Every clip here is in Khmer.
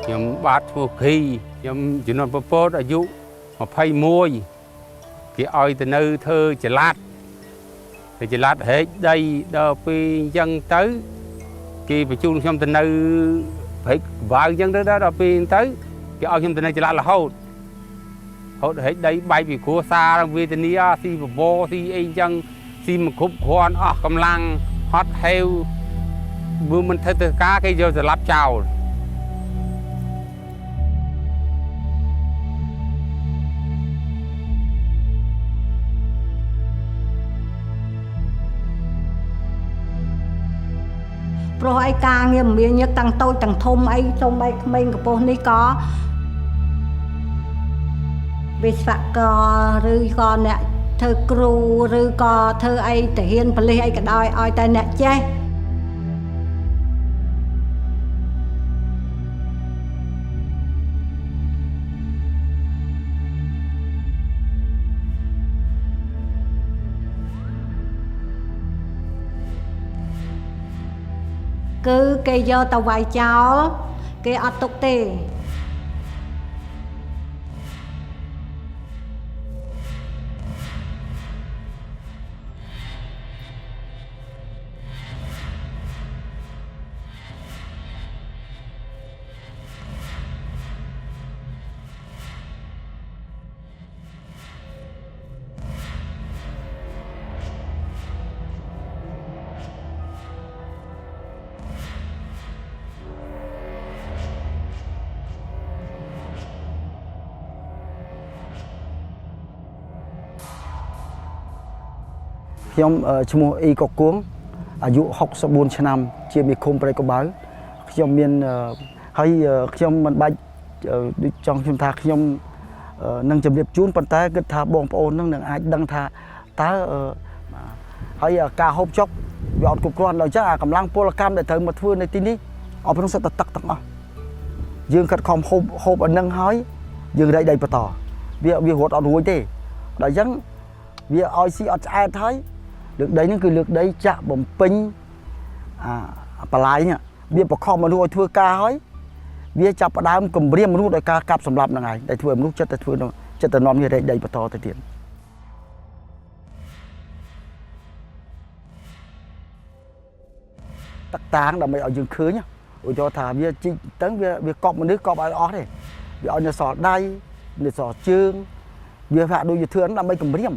ខ្ញុំបាទឈ្មោះគីខ្ញុំជំនាន់ពពតអាយុ21គេឲ្យទៅនៅធ្វើចល័តទៅចល័តហែកដីដល់ពេលអញ្ចឹងទៅគេបញ្ជូនខ្ញុំទៅនៅព្រែកក្បាលអញ្ចឹងទៅដល់ពេលទៅគេឲ្យខ្ញុំទៅនៅចល័តរហូតហែកដីបែកពីគ្រួសារវេទនាស៊ីបបរស៊ីអីអញ្ចឹងស៊ីមិនគ្រប់គ្រាន់អស់កម្លាំងហត់ហេវមើលមិនធ្វើទៅការគេយកសម្លាប់ចោលព្រោះឯការងារមានញឹកតាំងតូចតាំងធំអីសូម្បីក្មេងកំពស់នេះក៏វិស្វករឬក៏អ្នកធ្វើគ្រូឬក៏ធ្វើអីទាហានប៉ូលីសអីក៏ដោយឲ្យតែអ្នកចេះគឺគេយកទៅវាយចោលគេអត់ទុកទេខ្ញុំឈ្មោះអ៊ីកគួងអាយុ64ឆ្នាំជាមេឃុំព្រៃកបៅខ្ញុំមានហើយខ្ញុំមិនបាច់ដូចចង់ខ្ញុំថាខ្ញុំនឹងជម្រាបជូនប៉ុន្តែគិតថាបងប្អូននឹងអាចដឹងថាតើហើយការហូបចុកវាអត់គ្រប់គ្រាន់ដល់អញ្ចឹងអាកម្លាំងពលកម្មដែលត្រូវមកធ្វើនៅទីនេះអស់ព្រោះសិតតែទឹកទាំងអស់យើងខិតខំហូបឲ្យនឹងហើយយើងរែកដីបន្តវារត់អត់រួចទេដល់អញ្ចឹងវាឲ្យស៊ីអត់ឆ្អែតហើយលើកដីហ្នឹងគឺលើកដីចាក់បំពេញបលាយនេះវាបខំមនុស្សឲ្យធ្វើការហើយវាចាប់ផ្ដើមគម្រាមមនុស្សដោយការកាប់សម្លាប់ហ្នឹងឯងដែលធ្វើមនុស្សចិត្តតែធ្វើចិត្តតែនាំគ្នារែកដីបន្តទៅទៀតទឹកតាងដើម្បីឲ្យយើងឃើញឧទាហរណ៍ថាវាជីកទៅវាកប់មនុស្សកប់ឲ្យអស់ទេវាឲ្យនៅសល់ដៃនៅសល់ជើងវាហាក់ដូចជាធ្វើហ្នឹងដើម្បីគម្រាម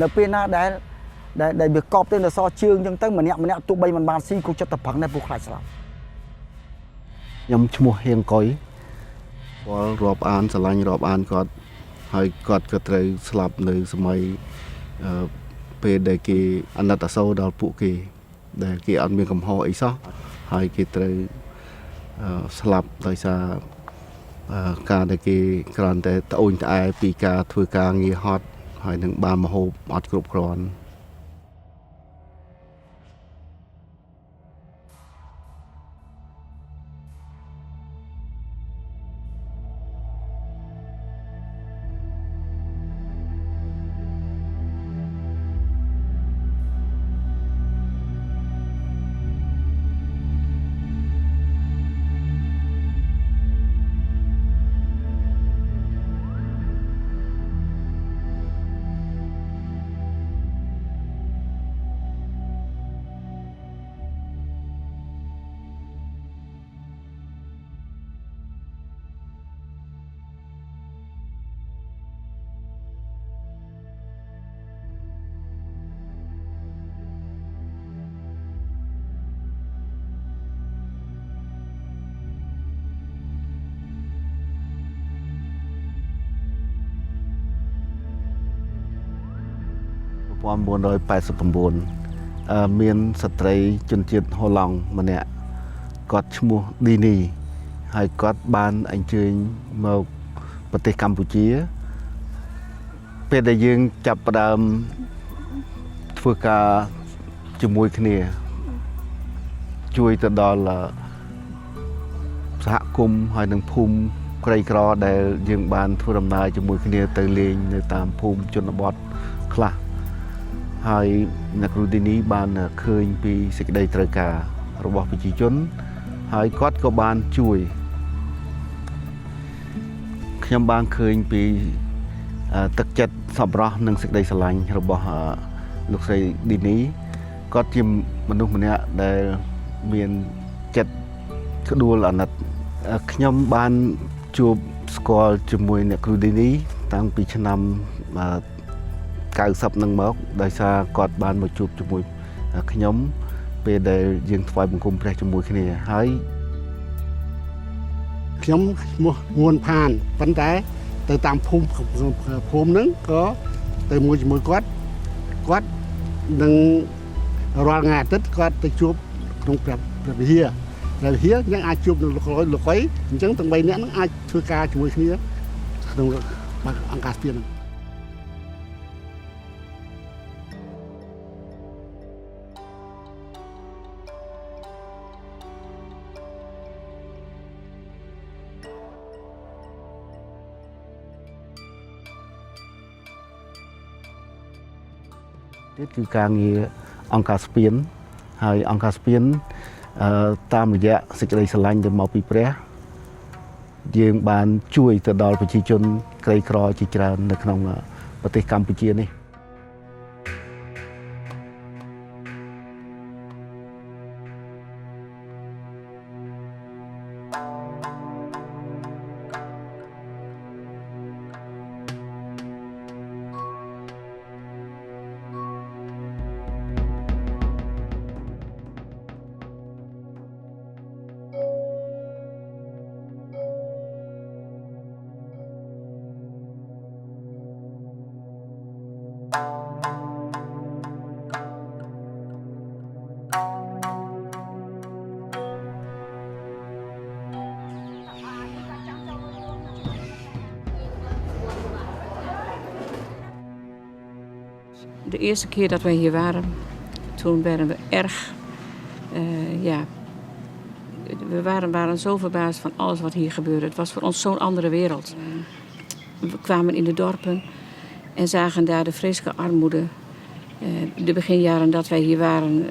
នៅពេលណាដែលវាកប់ទៅនៅសល់ជើងអញ្ចឹងទៅម្នាក់ទោះបីមិនបានស៊ីគូចិត្តតែប្រឹងដែរព្រោះខ្លាចស្លាប់ខ្ញុំឈ្មោះហៀងកុយគាត់រាប់អានស្រឡាញ់រាប់អានគាត់ហើយគាត់ក៏ត្រូវស្លាប់នៅសម័យពេលដែលគេអាណិតអាសូរដល់ពួកគេដែលគេអត់មានកំហុសអីសោះហើយគេត្រូវស្លាប់ដោយសារការដែលគេគ្រាន់តែត្អូញត្អែពីការធ្វើការងារហត់ហើយនឹងបានមហូបអត់គ្រប់គ្រាន់ មានស្ត្រីជនជាតិហូឡង់ម្នាក់គាត់ឈ្មោះឌីនីហើយគាត់បានអញ្ជើញមកប្រទេសកម្ពុជាពេលដែលយើងចាប់ផ្ដើមធ្វើការជាមួយគ្នាជួយទៅដល់សហគមន៍ហើយនឹងភូមិក្រីក្រដែលយើងបានធ្វើដំណើរជាមួយគ្នាទៅលេងនៅតាមភូមិជនបទខ្លះហើយអ្នកគ្រូទីនេះបានឃើញពីសេចក្តីត្រូវការរបស់ប្រជាជនហើយគាត់ក៏បានជួយខ្ញុំបានឃើញពីទឹកចិត្តសប្បុរសនិងសេចក្តីស្រឡាញ់របស់លោកស្រីឌីនីគាត់ជាមនុស្សម្នាក់ដែលមានចិត្តក្ដួលអាណិតខ្ញុំបានជួបស្គាល់ជាមួយអ្នកគ្រូឌីនីតាំងពីឆ្នាំ90នឹងមកដោយសារគាត់បានមកជួបជាមួយខ្ញុំពេលដែលយើងថ្វាយបង្គំព្រះជាមួយគ្នាហើយខ្ញុំឈ្មោះងួនផានប៉ុន្តែទៅតាមភូមិហ្នឹងក៏ទៅមួយជាមួយគាត់នឹងរាល់ថ្ងៃអាទិត្យគាត់ទៅជួបក្នុងព្រះវិហារយើងអាចជួបនឹងលោកអីអញ្ចឹងទាំង3នាក់ហ្នឹងអាចធ្វើការជាមួយគ្នាក្នុងអង្គការស្ពានហ្នឹងទៀតគឺការងារអង្គការស្ពានហើយអង្គការស្ពានតាមរយៈសេចក្តីស្រឡាញ់ដែលមកពីព្រះយើងបានជួយទៅដល់ប្រជាជនក្រីក្រជាច្រើននៅក្នុងប្រទេសកម្ពុជានេះDe eerste keer dat wij hier waren, toen werden we erg, we waren zo verbaasd van alles wat hier gebeurde. Het was voor ons zo'n andere wereld. We kwamen in de dorpen en zagen daar de vreselijke armoede. De beginjaren dat wij hier waren,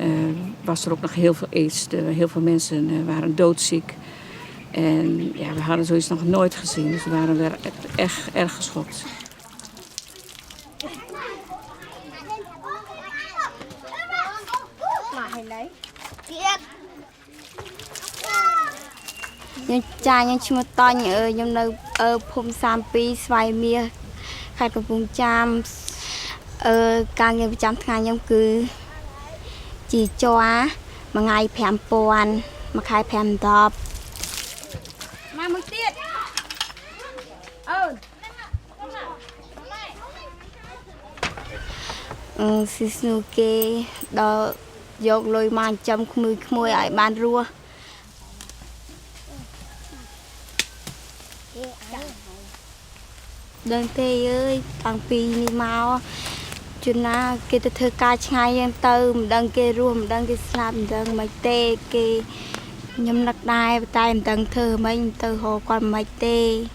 was er ook nog heel veel aids. Heel veel mensen waren doodziek. En ja, we hadden zoiets nog nooit gezien, dus we waren weer echt erg geschokt. Nhưng cha nhưng chưa to nhớ nhưng nơi ở phum sam pi xoay mía khai của vùng cham càng ngày chăm ngày nhưng cứ chỉ cho mà ngày phèm pòn mà khai phèm đọp mà một tiết Sisuke đó dọc lôi màn châm mùi ở bàn rùa đơn tê ơi thằng pì đi mau chuyện na kia thơ ca ngay em tơ đằng kia rùa đằng kia làm đằng mày tê kia nhâm nặc đai tay đằng thơ mấy tơ hồ còn mày tê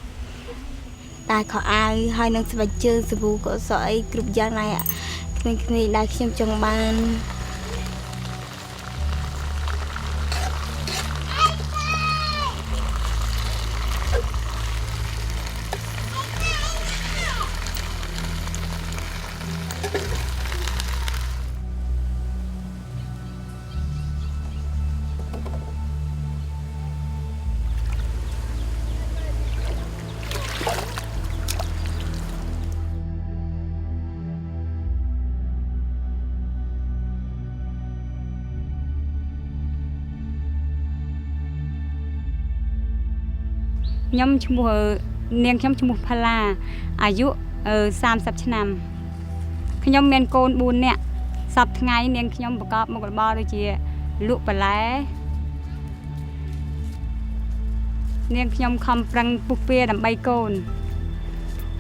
tài khó ai hai năng sẽ chơi sự vụ của sợi group gia này ạ mình đã xem trong ban nhóm mùa niên nhóm mùa phala អាយុ30ឆ្នាំ ខ្ញុំមានកូន4នាក់សប្តាហ៍ថ្ងៃនាងខ្ញុំប្រកបមុខរបរដូចជាលក់បន្លែនាងខ្ញុំខំប្រឹងពុះពៀដើម្បីកូន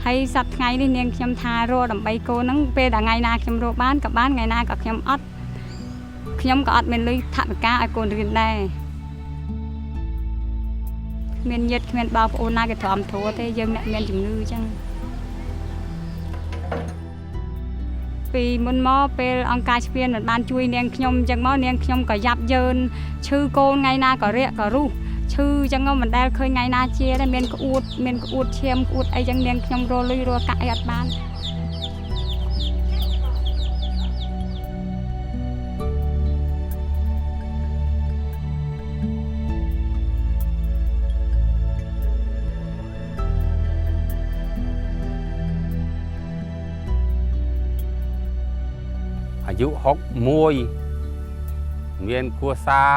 ហើយសប្តាហ៍ថ្ងៃនេះនាងខ្ញុំថារកដើម្បីកូនហ្នឹងពេលដល់ថ្ងៃណាខ្ញុំរកបានក៏បានថ្ងៃណាក៏ខ្ញុំអត់មានលុយថវិកាឲ្យកូនរៀនដែរគ្មានញាតិគ្មានបងប្អូនណាគេទ្រាំទ្រទេយើងអ្នកមានជំងឺអញ្ចឹងពីមុនមកពេលអង្គការស្ពានមិនបានជួយនាងខ្ញុំអញ្ចឹងមកនាងខ្ញុំក៏យ៉ាប់យ៉ឺនឈឺកូនថ្ងៃណាក៏រាកក៏រុះឈឺអញ្ចឹងមិនដែលឃើញថ្ងៃណាជាដែរមានក្អួតឈាមក្អួតអីអញ្ចឹងនាងខ្ញុំរលុយរកាក់អីអត់បានអាយុ61មានគ្រួសារ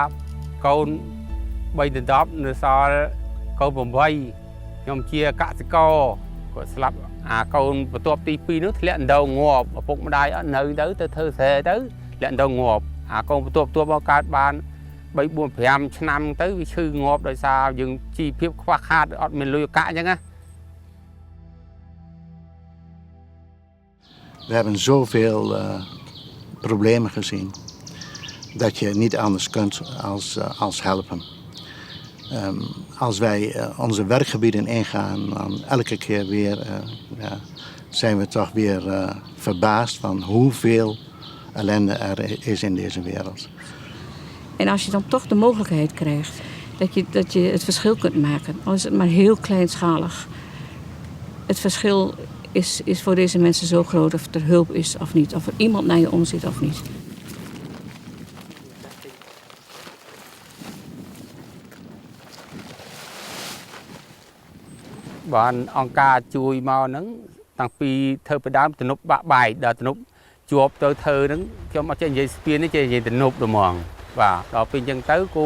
កូន3 10នៅសល់កូន8ខ្ញុំជាកសិករគាត់ស្លាប់អាកូនបន្ទាប់ទី2នោះធ្លាក់ដងងាប់ឪពុកម្ដាយអត់នៅទៅធ្វើស្រែទៅធ្លាក់ដងងាប់អាកូនបន្ទាប់មកកើតបាន3 4 5ឆ្នាំទៅវាឈឺងាប់ដោយសារយើងជីវភាពខ្វះខាតអត់មានលុយកាក់អញ្ចឹងណា We hebben zoveel problemen gezien dat je niet anders kunt als helpen. Als wij onze werkgebieden ingaan, dan elke keer weer zijn we toch weer verbaasd van hoeveel ellende er is in deze wereld. En als je dan toch de mogelijkheid krijgt dat je het verschil kunt maken, al is het maar heel kleinschalig. Het verschil is voor deze mensen zo groot of er hulp is of niet, of er iemand naar je omziet of niet. បានអង្គការជួយមកហ្នឹងតាំងពីធ្វើផ្ដើមទំនប់បាក់បាយដល់ទំនប់ជាប់ទៅធ្វើហ្នឹងខ្ញុំអត់ចេះនិយាយស្ពាននេះចេះនិយាយទំនប់ហ្មងបាទដល់ពេលអញ្ចឹងទៅគូ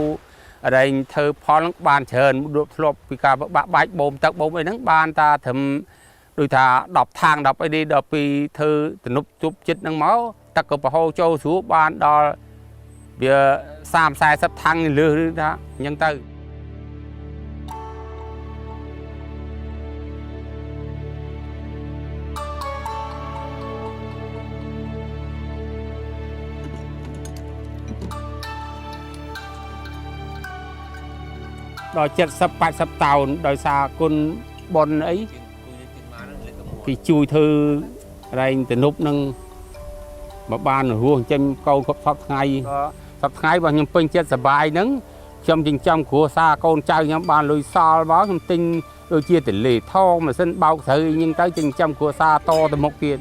រែងធ្វើផលហ្នឹងបានច្រើនធ្លាប់ពីការបាក់បាយបូមទឹកបូមអីហ្នឹងបានតាត្រឹមដូចថា10ທາງ10អីនេះដល់ពីធ្វើទំនប់ជប់ចិត្តហ្នឹងមកទឹកក៏ប្រហូរចូលស្រួលបានដល់វា30 40ທາງលើសឬថាអញ្ចឹងទៅ ដល់70 80តោនដោយសារគុណបនអីគេជួយធ្វើរែងទំនប់នឹងមកបានរស់ចិញ្ចឹមកូនគ្រប់សពថ្ងៃសពថ្ងៃបើខ្ញុំពេញចិត្តសប្បាយហ្នឹងខ្ញុំចិញ្ចឹមគ្រួសារកូនចៅខ្ញុំបានលុយសល់មកខ្ញុំទិញដូចជាទលេថងម៉ាស៊ីនបោកស្រូវអញ្ចឹងទៅចិញ្ចឹមគ្រួសារតទៅមុខទៀត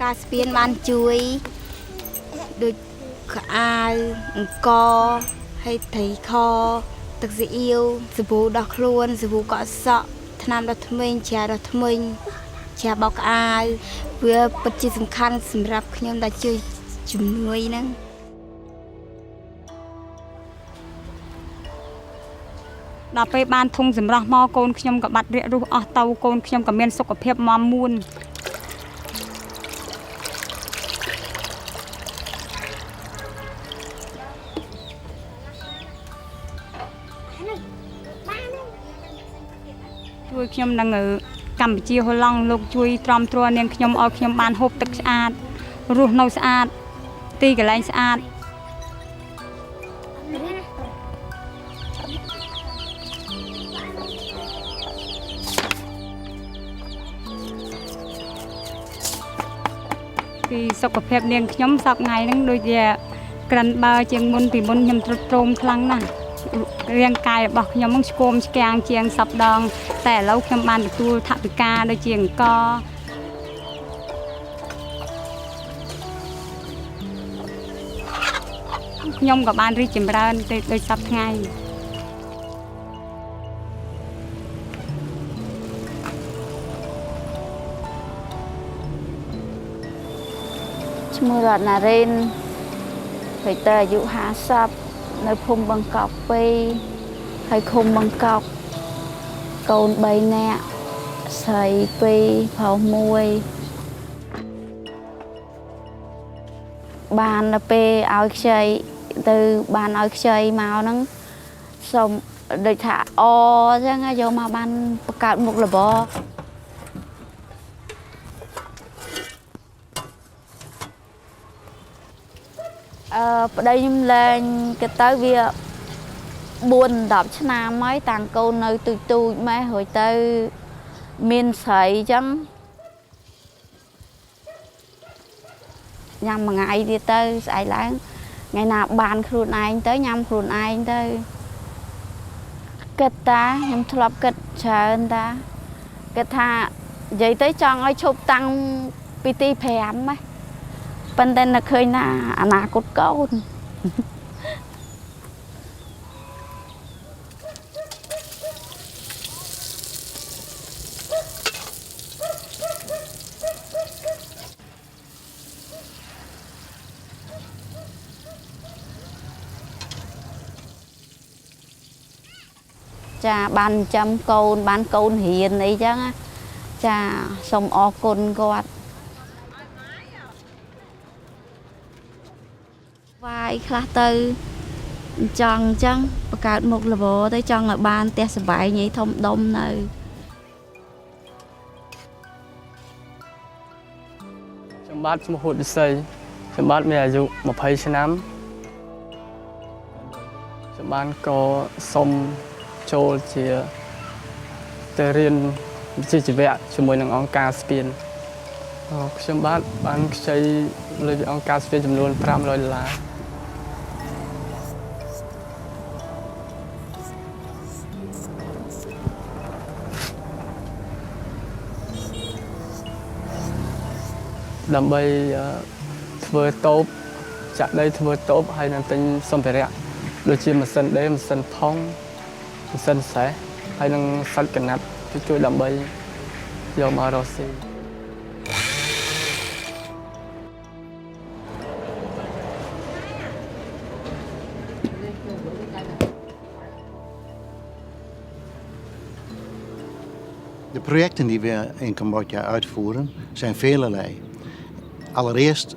ការស្ពានបានជួយដូចខោអាវអង្គហើយត្រីខទឹកស៊ីអ៊ីវសាប៊ូដោះខ្លួនសាប៊ូកក់សក់ថ្នាំដោះធ្មេញជ្រះដោះធ្មេញជ្រះបោកអាវវាពិតជាសំខាន់សម្រាប់ខ្ញុំដែលជួយជំនួយហ្នឹងដល់ពេលបានធុងសម្រាប់មកកូនខ្ញុំក៏បាត់រាករូសអស់ទៅកូនខ្ញុំក៏មានសុខភាពមាំមួន ជួយខ្ញុំនឹងកម្ពុជាហូឡង់លោកជួយទ្រាំទ្រនាងខ្ញុំឲ្យខ្ញុំបានហូបទឹកស្អាតរស់នៅស្អាតទីកន្លែងស្អាតពីសុខភាពនាងខ្ញុំសប្តាហ៍ហ្នឹងដូចជាក្រិនបើជាងមុនពីមុនខ្ញុំទ្រុឌទ្រោមខ្លាំងណាស់ រាងកាយរបស់ខ្ញុំនឹងស្គមស្គាំងជាងសប្ដងតែឥឡូវខ្ញុំបានទទួលថវិកាដូចជាអង្គ ខ្ញុំក៏បានរីកចម្រើនទៅដូចសពថ្ងៃឈ្មោះរតនារ៉េនហើយតើអាយុ50នៅភូមិបង្កប់2ហើយឃុំបង្កប់កូន3នាក់ស្រី2ប្រុស1បានទៅពេលឲ្យខ្ចីទៅបានឲ្យខ្ចីមកហ្នឹងសុំដូចថាអញ្ចឹងយកមកបានបង្កើតមុខរបរប្តីខ្ញុំលែងគេទៅវា4-10ឆ្នាំហើយតាំងកូននៅទូចម៉ែរួចទៅមានស្រីអញ្ចឹងញ៉ាំមួយថ្ងៃទៀតទៅស្អែកឡើងថ្ងៃណាបានខ្លួនឯងទៅញ៉ាំខ្លួនឯងទៅគិតតាខ្ញុំធ្លាប់គិតច្រើនតាគិតថានិយាយទៅចង់ឲ្យឈប់តាំងពីទី5ហ្នឹងប៉ុន្តែនឹកឃើញថាអនាគតកូនចាបានចាំកូនបានកូនរៀនអីចឹងចាសូមអរគុណគាត់វាយខ្លះទៅចង់អញ្ចឹងបង្កើតមុខរបរទៅចង់ឲ្យបានផ្ទះសម្បែងឯធំដុំនៅខ្ញុំបាទឈ្មោះហួតវិស័យខ្ញុំបាទមានអាយុ20ឆ្នាំខ្ញុំបានក៏សុំចូលជាទៅរៀនវិជ្ជាជីវៈជាមួយនឹងអង្គការស្ពានខ្ញុំបាទបានខ្ចីលុយពីអង្គការស្ពានចំនួន$500ដើម្បីធ្វើតូបចាក់ដីធ្វើតូបហើយនឹងទិញសម្ភារៈដូចជាម៉ាស៊ីនដេរម៉ាស៊ីនផុងម៉ាស៊ីនសេះហើយនឹងសាច់កណាត់ជួយដើម្បីយកមករកស៊ីDe projecten die we in Cambodja uitvoeren zijn velerlei. Allereerst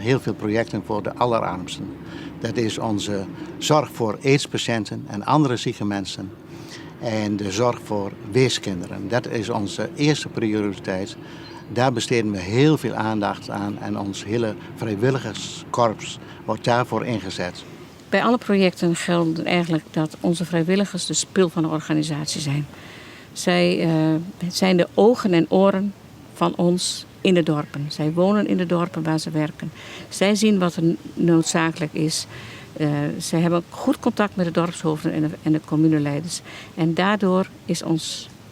heel veel projecten voor de allerarmsten. Dat is onze zorg voor aidspatiënten en andere zieke mensen. En de zorg voor weeskinderen. Dat is onze eerste prioriteit. Daar besteden we heel veel aandacht aan en ons hele vrijwilligerskorps wordt daarvoor ingezet. Bij alle projecten geldt eigenlijk dat onze vrijwilligers de spil van de organisatie zijn. Zij zijn de ogen en oren van ons in de dorpen. Zij wonen in de dorpen waar ze werken. Zij zien wat er noodzakelijk is. Zij hebben goed contact met de dorpshoofden en de communeleiders. En daardoor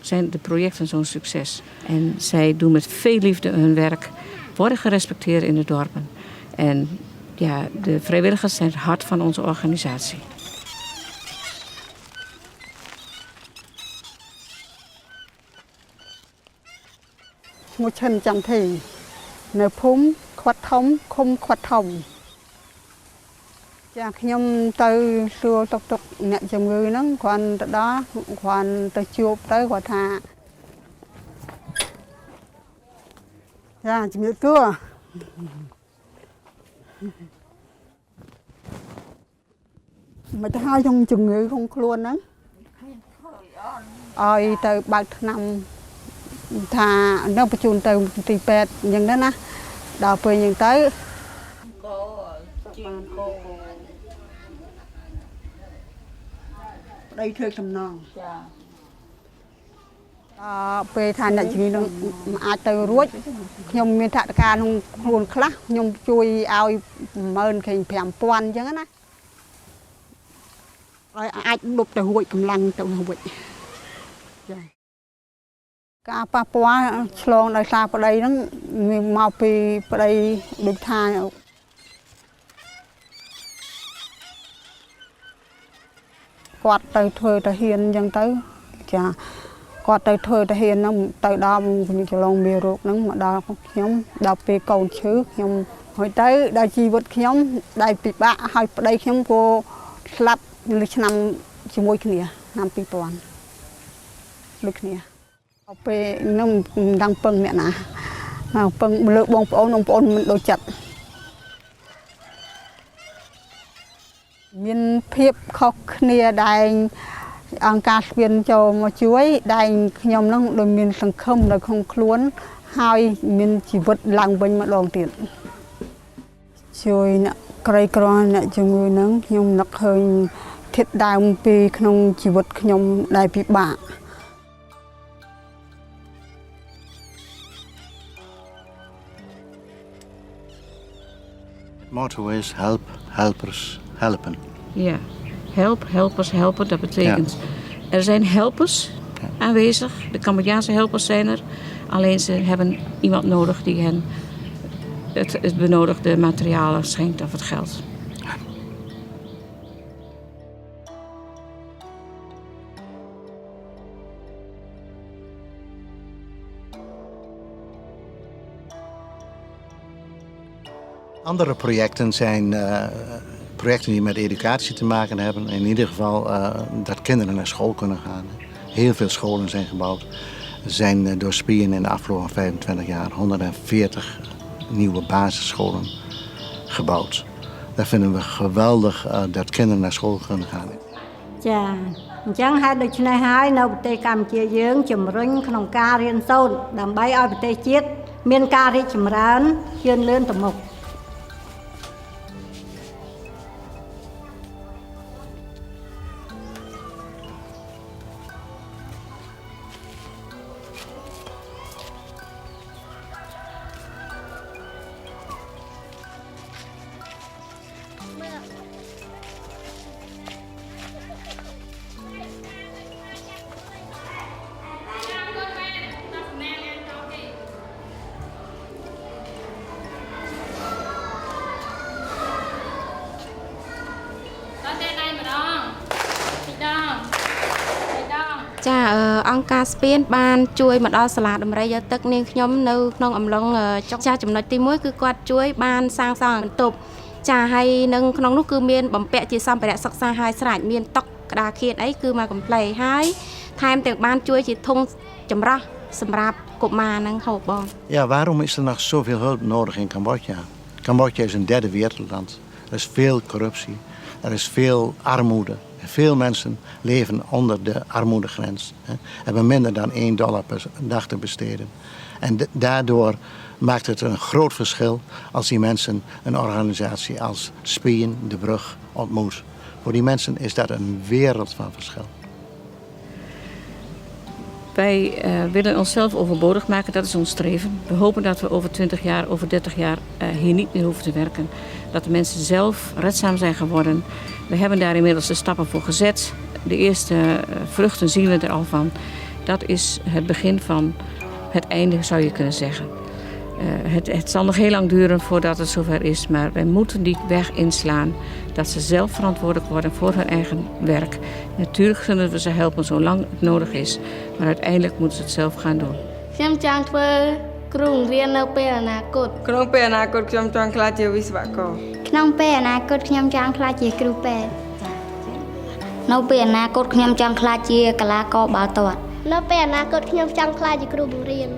zijn de projecten zo'n succes. En zij doen met veel liefde hun werk, worden gerespecteerd in de dorpen. En ja, de vrijwilligers zijn het hart van onze organisatie. Một chân chẳng thì nở phúng khoát thống không khoát thốngចាខ្ញុំទៅសួរតុកតុកអ្នកជំងឺហ្នឹងគាត់ទៅដល់គាត់ទៅជួបទៅគាត់ថាចាជំរាបសួរមិនទៅឲ្យខ្ញុំជំងឺក្នុងខ្លួនហ្នឹងឲ្យទៅបើកថ្នាំថានៅបញ្ជូនទៅទីពេទ្យអញ្ចឹងណាដល់ពេលអញ្ចឹងទៅដីធ្វើសំណងចាពេលថាអ្នកជំងឺនឹងអាចទៅរួចខ្ញុំមានថវិកាក្នុងខ្លួនខ្លះខ្ញុំជួយឲ្យ15000អញ្ចឹងណាឲ្យអាចលុបទៅរួចកម្លាំងទៅរួចចាការប៉ះពាល់ឆ្លងដោយសារប្តីហ្នឹងមកពីប្តីដូចថា គាត់ទៅធ្វើតាហ៊ានអញ្ចឹងទៅចាគាត់ទៅធ្វើតាហ៊ានហ្នឹងទៅដល់ខ្ញុំច្រឡងមេរោគហ្នឹងមកដល់ខ្ញុំដល់ពេលកូនឈឺខ្ញុំហើយទៅដល់ជីវិតខ្ញុំដែលពិបាកហើយប្តីខ្ញុំក៏ស្លាប់លើឆ្នាំជាមួយគ្នាឆ្នាំ2000ដូចគ្នាដល់ពេលខ្ញុំមិនដឹងពឹងអ្នកណាមកពឹងលើបងប្អូនមិនដូចចិត្តមានភាពខុសគ្នាដែលអង្គការស្ពានចូលមកជួយដែលខ្ញុំនឹងដូចមានសង្ឃឹមនៅក្នុងខ្លួនហើយមានជីវិតឡើងវិញម្ដងទៀតជួយអ្នកក្រីក្រអ្នកជំងឺនឹងខ្ញុំនឹកឃើញធាតុដើមពីក្នុងជីវិតខ្ញុំដែលពិបាក Motto is help, helpers, helpen. Ja, helpers, helpen. Dat betekent, er zijn helpers aanwezig. De Cambodjaanse helpers zijn er. Alleen ze hebben iemand nodig die hen het benodigde materialen schenkt of het geld. Andere projecten zijn projecten die met educatie te maken hebben. In ieder geval dat kinderen naar school kunnen gaan. Heel veel scholen zijn gebouwd. Er zijn door Spien in de afgelopen 25 jaar 140 nieuwe basisscholen gebouwd. Dat vinden we geweldig dat kinderen naar school kunnen gaan. Ja, អញ្ចឹងហើយដូច្នេះហើយនៅប្រទេសកម្ពុជាយើងជំរុញក្នុងការរៀនសូត្រដើម្បីឲ្យប្រទេសជាតិមានការរីកចម្រើនជឿនលឿនទៅមុខ ចាអង្គការស្ពានបានជួយមកដល់សាលាដំរីយកទឹកនាងខ្ញុំនៅក្នុងអំឡុងចាចំណុចទី1គឺគាត់ជួយបានសាងសង់បន្ទប់ចាហើយនឹងក្នុងនោះគឺមានបំពាក់ជាសម្ភារៈសិក្សាហើយស្រេចមានតុក្តារខៀនអីគឺមកកំ plei ហើយថែមទាំងបានជួយជាធុងចម្រោះសម្រាប់កុមារនឹងហូបបង Ja, waarom is er nog zoveel hulp nodig in Cambodja? Cambodja is een derde wereldland. Er is veel corruptie. Er is veel armoede. Veel mensen leven onder de armoedegrens. Hebben minder dan $1 per dag te besteden. En daardoor maakt het een groot verschil als die mensen een organisatie als Spien, de Brug, ontmoet. Voor die mensen is dat een wereld van verschil. Wij willen onszelf overbodig maken, dat is ons streven. We hopen dat we over 20 jaar, over 30 jaar hier niet meer hoeven te werken. Dat de mensen zelf redzaam zijn geworden. We hebben daar inmiddels de stappen voor gezet. De eerste vruchten zien we er al van. Dat is het begin van het einde, zou je kunnen zeggen. Het zal nog heel lang duren voordat het zover is, maar wij moeten die weg inslaan. Dat ze zelf verantwoordelijk worden voor hun eigen werk. Natuurlijk zullen we ze helpen zolang het nodig is, maar uiteindelijk moeten ze het zelf gaan doen. ខ្ញុំចង់ធ្វើគ្រូបង្រៀននៅពេលអនាគតក្នុងពេលអនាគតខ្ញុំចង់ក្លាយជាវិស្វករក្នុងពេលអនាគតខ្ញុំចង់ក្លាយជាគ្រូពេទ្យនៅពេលអនាគតខ្ញុំចង់ក្លាយជាកីឡាករបាល់ទាត់នៅពេលអនាគតខ្ញុំចង់ក្លាយជាគ្រូបង្រៀន